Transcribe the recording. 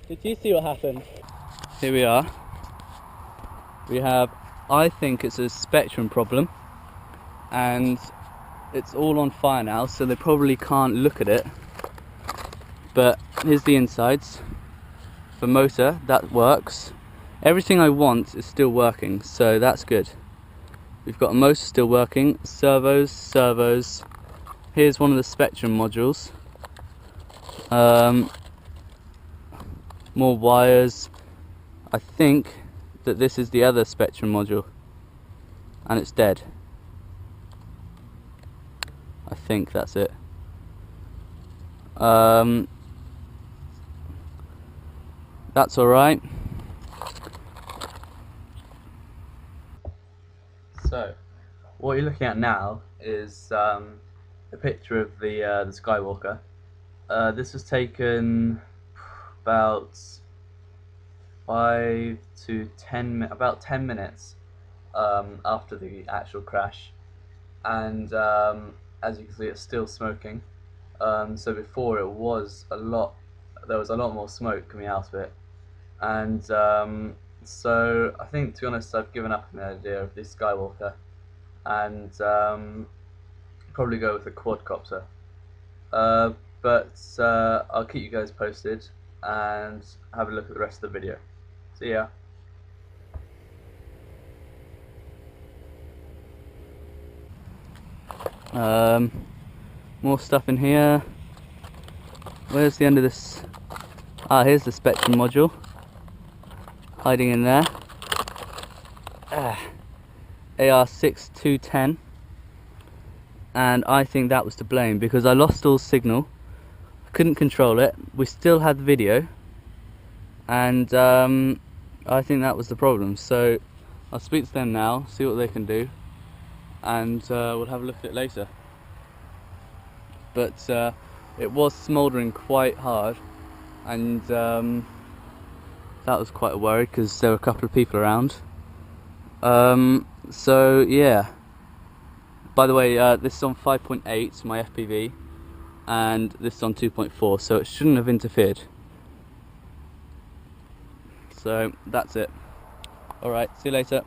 Did you see what happened? Here we are. We have, I think it's a spectrum problem, and it's all on fire now, so they probably can't look at it. But here's the insides. The motor, that works. Everything I want is still working, so that's good. We've got a motor still working, servos. Here's one of the spectrum modules. More wires. I think that this is the other spectrum module, and it's dead. I think that's it. That's alright. So, what you're looking at now is a picture of the Skywalker. This was taken about 5 to 10 about 10 minutes after the actual crash, and as you can see, it's still smoking. So before there was a lot more smoke coming out of it, and so I think, to be honest, I've given up on the idea of the Skywalker, and probably go with a quadcopter. But I'll keep you guys posted and have a look at the rest of the video. See ya. More stuff in here. Where's the end of this? Ah, here's the spectrum module, hiding in there. AR6210, and I think that was to blame because I lost all signal. I couldn't control it. We still had the video, and I think that was the problem. So I'll speak to them now, see what they can do, and we'll have a look at it later. But it was smouldering quite hard, and that was quite a worry because there were a couple of people around. So yeah. By the way, this is on 5.8, my FPV, and this is on 2.4, so it shouldn't have interfered. So that's it. Alright, see you later.